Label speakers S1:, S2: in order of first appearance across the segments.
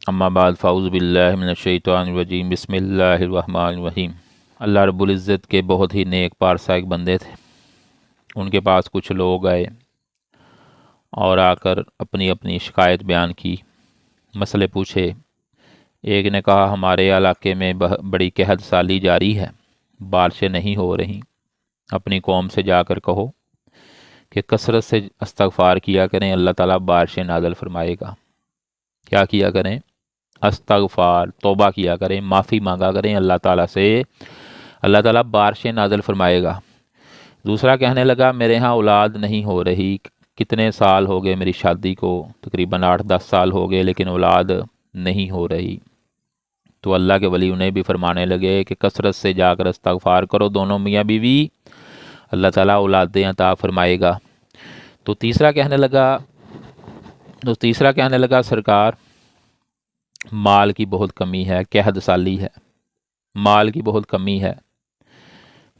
S1: अम्मा बाद फ़ाउज़ु बिल्लाहि मिनश्शैतानिर्रजीम बिस्मिल्लाहिर्रहमानिर्रहीम। अल्लाह रब्बुल इज़्ज़त के बहुत ही नेक पारसाइक बंदे थे। उनके पास कुछ लोग आए और आकर अपनी अपनी शिकायत बयान की, मसले पूछे। एक ने कहा हमारे इलाके में बड़ी कहत साली जारी है, बारिशें नहीं हो रही। अपनी कौम से जाकर कहो कि कसरत से इस्तग़फ़ार किया करें, अल्लाह ताला बारिशें नाज़िल फरमाएगा। क्या किया करें? इस्तग़फ़ार, तौबा किया करें, माफ़ी मांगा करें अल्लाह ताला से, अल्लाह ताला बारिशें नाज़िल फरमाएगा। दूसरा कहने लगा मेरे यहाँ औलाद नहीं हो रही, कितने साल हो गए मेरी शादी को, तकरीबन 8-10 साल हो गए, लेकिन औलाद नहीं हो रही। तो अल्लाह के वली उन्हें भी फरमाने लगे कि कसरत से जाकर इस्तग़फ़ार करो, दोनों मियाँ बीवी, अल्लाह ताला औलादें अता फरमाएगा। तो तीसरा कहने लगा सरकार माल की बहुत कमी है, कहत साली है, माल की बहुत कमी है।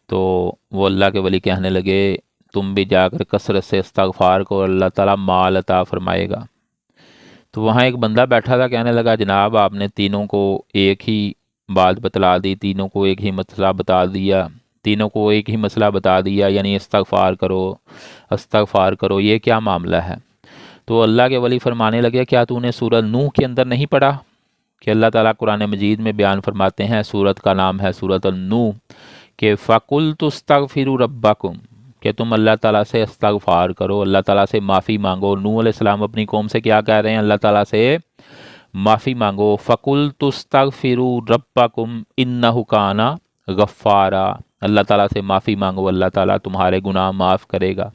S1: तो वो अल्लाह के वली कहने लगे तुम भी जाकर कसरत से इस्तग़फ़ार को, अल्लाह ताला माल अता फरमाएगा। तो वहाँ एक बंदा बैठा था, कहने लगा जनाब आपने तीनों को एक ही बात बतला दी, तीनों को एक ही मसला बता दिया, तीनों को एक ही मसला बता दिया, यानी इस्तग़फ़ार करो इस्तग़फ़ार करो, ये क्या मामला है? तो अल्लाह के वली फरमाने लगे क्या तूने सूरह नूह के अंदर नहीं पढ़ा कि अल्लाह ताला कुरान मजीद में बयान फरमाते हैं, सूरत का नाम है सूरत नूह, कि फ़कुल्तु अस्तग़फ़िरू रब्बकुम, कि तुम अल्लाह ताला से इस्तग़फ़ार करो, अल्लाह ताला से माफ़ी मांगो। नूह अलैहिस्सलाम अपनी कौम से क्या कह रहे हैं? अल्लाह ताला से माफ़ी मांगो। फ़कुल्तु अस्तग़फ़िरू रब्बकुम इन्नहु काना गफ़्फ़ारा, अल्लाह ताला से माफ़ी मांगो, अल्लाह ताला तुम्हारे गुनाह माफ़ करेगा।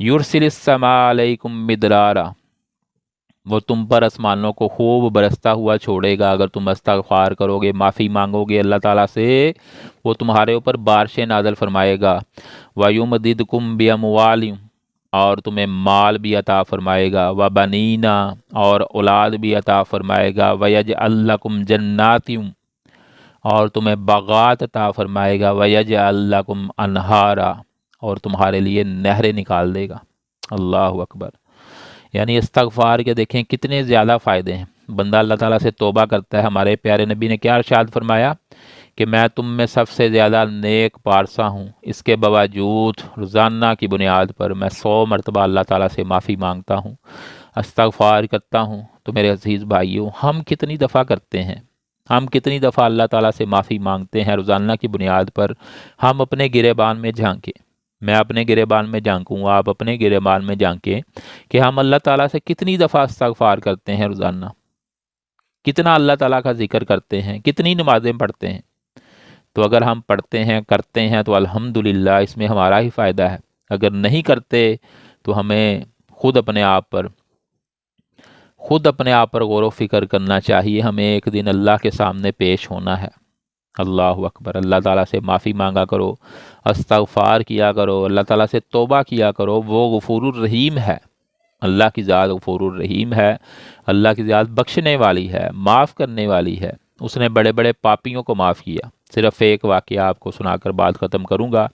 S1: युरसिलिस समा अलैकुम मिदरारा, वो तुम पर आसमानों को खूब बरसता हुआ छोड़ेगा अगर तुम इस्तग़फ़ार करोगे, माफ़ी मांगोगे अल्लाह ताला से, वो तुम्हारे ऊपर बारिशें नाज़िल फरमाएगा। वयुमदिदकुम बिअमवालिम, और तुम्हें माल भी अता फरमाएगा, व बनीना, और औलाद भी अता फरमाएगा, वयजअल लकुम जन्नातिम, और तुम्हें बागात अता फरमाएगा, वयजअल लकुम अनहारा, और तुम्हारे लिए नहरें निकाल देगा। अल्लाहु अकबर। यानी इस्तग़फ़ार के देखें कितने ज़्यादा फ़ायदे हैं। बंदा अल्लाह ताला से तौबा करता है, हमारे प्यारे नबी ने क्या इरशाद फरमाया कि मैं तुम में सबसे ज़्यादा नेक पारसा हूँ, इसके बावजूद रोज़ाना की बुनियाद पर मैं 100 मरतबा अल्लाह ताला से माफ़ी मांगता हूँ, इस्तग़फ़ार करता हूँ। तो मेरे अज़ीज़ भाइयों, हम कितनी दफ़ा करते हैं, हम कितनी दफ़ा अल्लाह ताला से माफ़ी मांगते हैं रोज़ाना की बुनियाद पर? हम अपने गिरेबान में झांकें, मैं अपने गिरेबान में झांकूँ, आप अपने गिरेबान में झांकें कि हम अल्लाह ताला से कितनी दफ़ा इस्तग़फ़ार करते हैं रोज़ाना, कितना अल्लाह ताला का जिक्र करते हैं, कितनी नमाज़ें पढ़ते हैं। तो अगर हम पढ़ते हैं करते हैं तो अल्हम्दुलिल्लाह इसमें हमारा ही फ़ायदा है। अगर नहीं करते तो हमें खुद अपने आप पर गौर व फिक्र करना चाहिए। हमें एक दिन अल्लाह के सामने पेश होना है। अल्लाहु अकबर। अल्लाह ताला से माफ़ी मांगा करो, इस्तग़फ़ार किया करो, अल्लाह ताला से तौबा किया करो। वो गफूरुर रहीम है, अल्लाह की ज़ात गफूरुर रहीम है, अल्लाह की ज़ात बख्शने वाली है, माफ़ करने वाली है। उसने बड़े बड़े पापियों को माफ़ किया। सिर्फ़ एक वाक़या आपको सुनाकर बात ख़त्म करूँगा।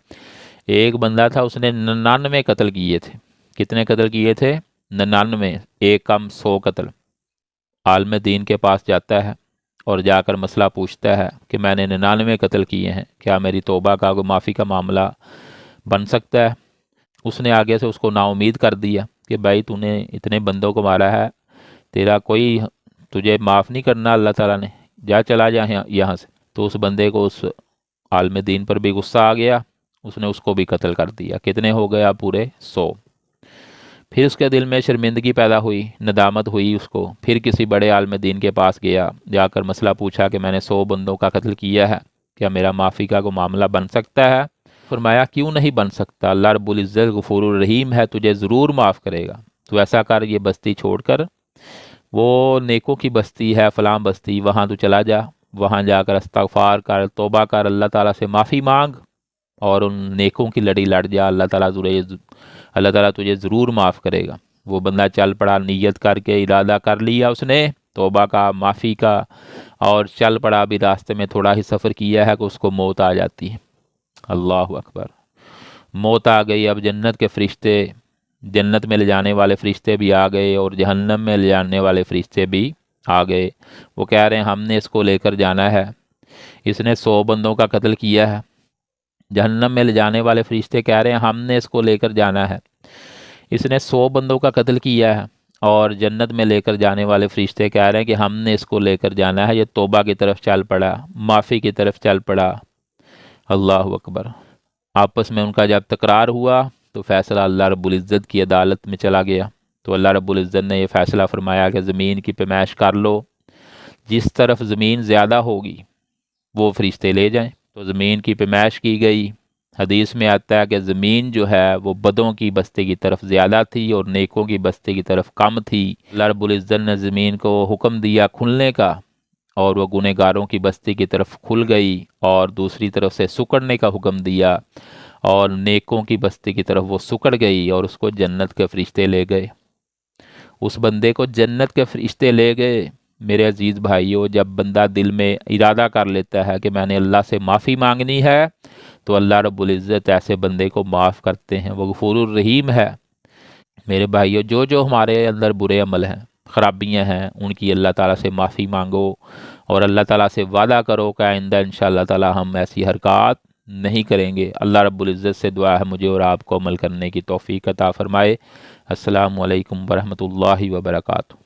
S1: एक बंदा था, उसने 99 कत्ल किए थे। कितने कत्ल किए थे? 99, एक कम 100 कत्ल। आलिम दीन के पास जाता है और जाकर मसला पूछता है कि मैंने 99 कत्ल किए हैं, क्या मेरी तौबा का माफ़ी का मामला बन सकता है? उसने आगे से उसको नाउमीद कर दिया कि भाई तूने इतने बंदों को मारा है, तेरा कोई तुझे माफ़ नहीं करना अल्लाह ताला ने, जा चला जा यहाँ से। तो उस बंदे को, उस आलिम दीन पर भी गुस्सा आ गया, उसने उसको भी कत्ल कर दिया। कितने हो गए? आप पूरे 100। फिर उसके दिल में शर्मिंदगी पैदा हुई, नदामत हुई उसको। फिर किसी बड़े आलिम दीन के पास गया, जाकर मसला पूछा कि मैंने 100 बंदों का कत्ल किया है, क्या मेरा माफ़ी का कोई मामला बन सकता है? फरमाया क्यों नहीं बन सकता, अल्लाह रब्बुल इज़्ज़त गफूरुर रहीम है, तुझे ज़रूर माफ़ करेगा। तो ऐसा कर, ये बस्ती छोड़कर, वो नेकों की बस्ती है फ़लाँ बस्ती, वहाँ तू चला जा, वहाँ जाकर इस्तग़फ़ार कर, तौबा कर, अल्लाह ताला से माफ़ी मांग और उन नेकों की लड़ी लड़ जा। अल्लाह ताला तुझे ज़रूर माफ़ करेगा। वो बंदा चल पड़ा, नीयत करके इरादा कर लिया उसने तौबा का, माफ़ी का, और चल पड़ा। अभी रास्ते में थोड़ा ही सफ़र किया है कि उसको मौत आ जाती है। अल्लाहु अकबर। मौत आ गई। अब जन्नत के फ़रिश्ते, जन्नत में ले जाने वाले फ़रिश्ते भी आ गए और जहन्नम में ले जाने वाले फ़रिश्ते भी आ गए। वो कह रहे हैं हमने इसको लेकर जाना है, इसने 100 बंदों का कत्ल किया है। जहन्नम में ले जाने वाले फरिश्ते कह रहे हैं हमने इसको लेकर जाना है, इसने 100 बंदों का कत्ल किया है। और जन्नत में लेकर जाने वाले फरिश्ते कह रहे हैं कि हमने इसको लेकर जाना है, ये तौबा की तरफ चल पड़ा, माफ़ी की तरफ चल पड़ा। अल्लाह अकबर। आपस में उनका जब तकरार हुआ तो फ़ैसला अल्लाह रब्बुल इज़्ज़त की अदालत में चला गया। तो अल्लाह रब्बुल इज़्ज़त ने यह फ़ैसला फरमाया कि ज़मीन की पैमाइश कर लो, जिस तरफ ज़मीन ज़्यादा होगी वो फरिश्ते ले जाएं। तो ज़मीन की पैमाइश की गई। हदीस में आता है कि ज़मीन जो है वो बदों की बस्ती की तरफ ज़्यादा थी और नेकों की बस्ती की तरफ कम थी। अल्लाह रब्बुल इज़्ज़त ने ज़मीन को हुक्म दिया खुलने का, और वह गुनहगारों की बस्ती की तरफ खुल गई, और दूसरी तरफ से सुकड़ने का हुक्म दिया और नेकों की बस्ती की तरफ वो सुकड़ गई और उसको जन्नत के फरिश्ते ले गए। उस बंदे को जन्नत के फरिश्ते ले गए। मेरे अजीज़ भाइयों, जब बंदा दिल में इरादा कर लेता है कि मैंने अल्लाह से माफ़ी मांगनी है, तो अल्लाह रब्बुल इज़्ज़त ऐसे बंदे को माफ़ करते हैं। वो गफूरुर रहीम है। मेरे भाइयों, जो जो हमारे अंदर बुरे अमल हैं, ख़राबियाँ हैं, उनकी अल्लाह ताला से माफ़ी मांगो और अल्लाह ताला से वादा करो कि आइंदा इंशाअल्लाह ताला हम ऐसी हरकत नहीं करेंगे। अल्लाह रब्बुल इज़्ज़त से दुआ है मुझे और आपको अमल करने की तौफ़ीक अता फ़रमाए। अस्सलामु अलैकुम वरहमतुल्लाहि वबरकातुहू।